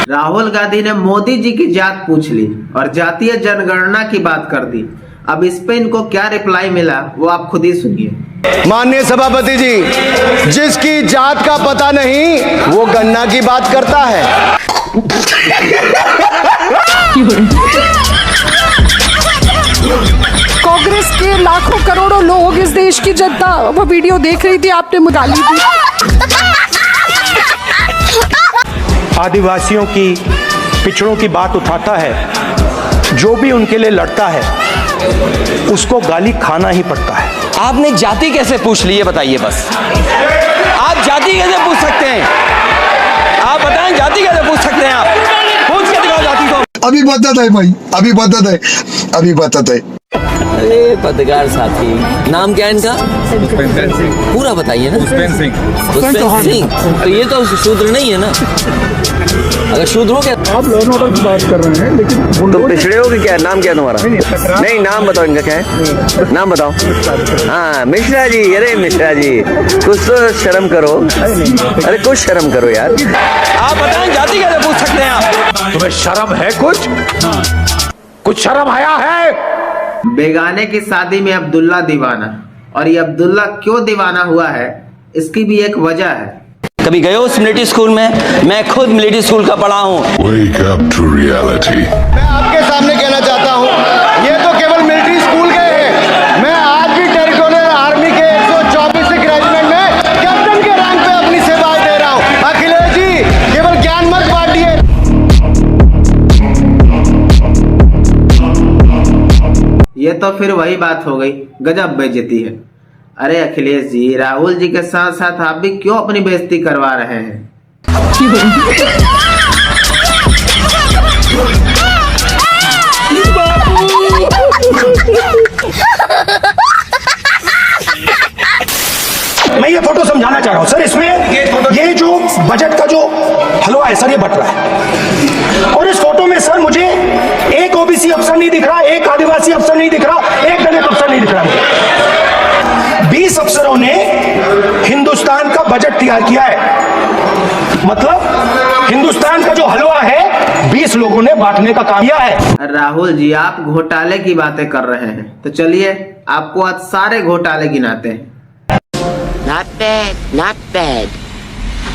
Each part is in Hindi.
राहुल गांधी ने मोदी जी की जात पूछ ली और जातीय जनगणना की बात कर दी। अब इस पे इनको क्या रिप्लाई मिला वो आप खुद ही सुनिए। माननीय सभापति जी, जिसकी जात का पता नहीं वो गन्ना की बात करता है। कांग्रेस के लाखों करोड़ों लोग, इस देश की जनता वो वीडियो देख रही थी, आपने गाली दी। आदिवासियों की, पिछड़ों की बात उठाता है, जो भी उनके लिए लड़ता है उसको गाली खाना ही पड़ता है। आपने जाति कैसे पूछ ली, ये बताइए बस। आप जाति कैसे पूछ सकते हैं? आप बताएं, जाति कैसे पूछ सकते हैं? आप पूछ के दिखाओ जाति को। अभी बताता है भाई, अभी बताता है, अभी बताता है। अरे पत्रकार साथी, नाम क्या है इनका? पूरा बताइए ना। पुष्पेंद्र सिंह। तो ये तो शूद्र नहीं है ना? अगर शूद्र हो क्या? आप लॉ एंड ऑर्डर की बात कर रहे हैं, लेकिन तो पिछड़े हो कि क्या? नाम क्या तुम्हारा? नहीं, नाम बताओ इनका क्या है, नाम बताओ। हाँ, मिश्रा जी। अरे मिश्रा जी, कुछ तो शर्म करो। अरे कुछ शर्म करो यार। आप बताएं, जाति कैसे पूछ सकते हैं आप? तुम्हें शर्म है? कुछ शर्म आया है? बेगाने की शादी में अब्दुल्ला दीवाना, और ये अब्दुल्ला क्यों दीवाना हुआ है इसकी भी एक वजह है। कभी गए हो मिलिट्री स्कूल में? मैं खुद मिलिट्री स्कूल का पढ़ा हूँ। Wake up to reality. मैं आपके सामने कहना चाहता हूँ, ये तो केवल मिलिट्री स्कूल गए हैं। मैं आज भी टेरिटोरियल आर्मी के 124 रेजिमेंट में कैप्टन के रैंक पे अपनी सेवाएं दे रहा हूँ। अखिलेश जी, केवल ज्ञान मत बांटिए। ये तो फिर वही बात हो गई, गजब बेइज्जती है। अरे अखिलेश जी, राहुल जी के साथ साथ आप भी क्यों अपनी बेइज्जती करवा रहे हैं? मैं ये फोटो समझाना चाह रहा हूं सर। इसमें ये जो बजट का जो हलवा है सर, ये बट रहा है। और इस फोटो में सर मुझे एक ओबीसी अफसर नहीं दिख रहा, एक आदिवासी अफसर नहीं दिख रहा, एक दलित अफसर नहीं दिख रहा मुझे। 20 अफसरों ने हिंदुस्तान का बजट तैयार किया है। मतलब हिंदुस्तान का जो हलवा है 20 लोगों ने बांटने का काम किया है। राहुल जी, आप घोटाले की बातें कर रहे हैं, तो चलिए आपको आज सारे घोटाले गिनाते हैं। Not bad, not bad.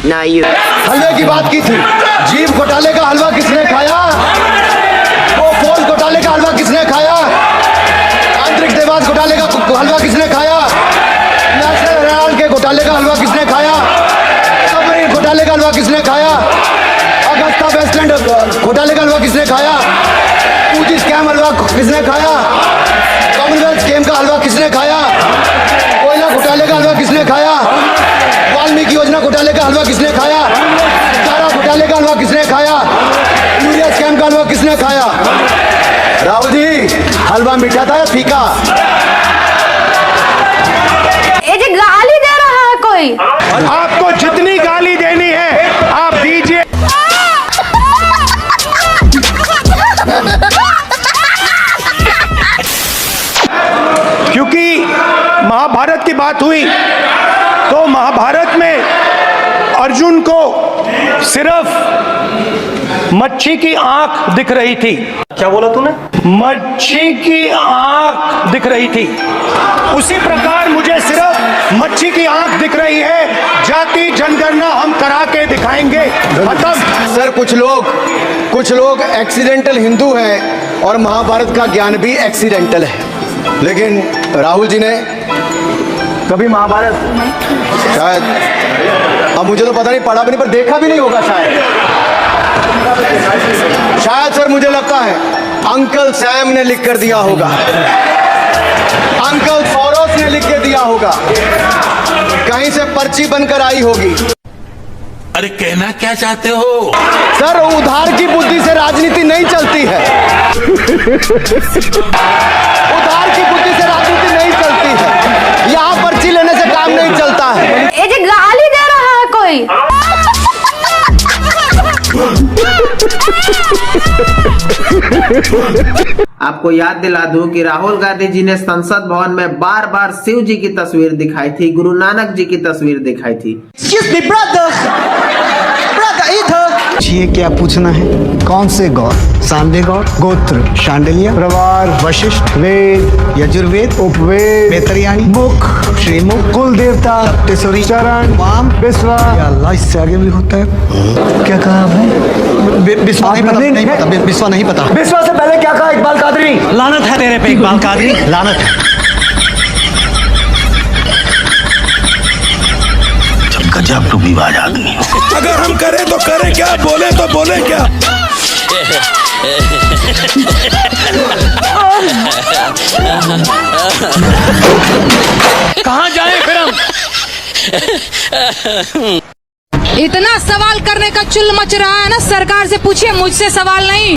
Now you. हलवे की बात की थी। जीभ घोटाले का हलवा किसने खाया? वो फोन घोटाले का हलवा किसने खाया? आंतरिक देवास घोटाले का हलवा किसने खाया? नेशनल हेराल्ड के घोटाले का हलवा किसने खाया? सबमरीन घोटाले का हलवा किसने खाया? अगस्ता वेस्टलैंड घोटाले का हलवा किसने खाया? पूजी स्कैम हलवा किसने खाया? कॉमनवेल्थ स्कैम का हलवा किसने खाया? कोयला घोटाले का हलवा किसने खाया? वाल्मीकि योजना घोटाले का हलवा किसने खाया? चारा घोटाले का हलवा किसने खाया? यूरिया स्कैम का हलवा किसने खाया? राहुल जी, हलवा मीठा था या फीका? ये जो गाली दे रहा है कोई। आपको जितनी गाली देनी है आप दीजिए। क्योंकि महाभारत की बात हुई तो महाभारत में अर्जुन को सिर्फ मच्छी की आंख दिख रही थी। क्या बोला तूने? मच्छी की आंख दिख रही थी। उसी प्रकार मुझे सिर्फ मच्छी की आंख दिख रही है। जाति जनगणना हम करा के दिखाएंगे। खत्म। सर, कुछ लोग एक्सीडेंटल हिंदू हैं और महाभारत का ज्ञान भी एक्सीडेंटल है। लेकिन राहुल जी ने कभी महाभारत शायद, अब मुझे तो पता नहीं, पढ़ा भी नहीं, पर देखा भी नहीं होगा शायद सर, मुझे लगता है अंकल सैम ने लिख कर दिया होगा, अंकल सोरोस ने लिख के दिया होगा, कहीं से पर्ची बनकर आई होगी। अरे कहना क्या चाहते हो? सर, उधार की बुद्धि से राजनीति नहीं चलती है। उधार की बुद्धि से राजनीति नहीं चलती है। यहाँ पर्ची लेने से काम नहीं चलता है। ये जो गाली दे रहा है कोई। आपको याद दिला दूं कि राहुल गांधी जी ने संसद भवन में बार बार शिव जी की तस्वीर दिखाई थी, गुरु नानक जी की तस्वीर दिखाई थी। ये क्या पूछना है? कौन से गौर? सांडे गौर, गोत्र शांडिल्य, प्रवार, वशिष्ठ, वेद, यजुर्वेद, उपवेद, बेतरियाणी, मुख, श्रीमुख, कुल देवता, तेसुरी, चरण, वाम, विश्वा। या अल्लाह, इससे आगे भी होता है? क्या कहा आपने? विश्वा नहीं पता, नहीं पता, विश्वा नहीं पता। विश्वास से पहले क्या कहा इकबाल कादरी? लानत है तेरे पे इकबाल कादरी, लानत है। गजब टूबीबाज आदमी। अगर हम करें तो करें क्या, बोले तो बोले क्या। कहाँ जाए फिर हम? इतना सवाल करने का चुल मच रहा है ना, सरकार से पूछिए, मुझसे सवाल नहीं।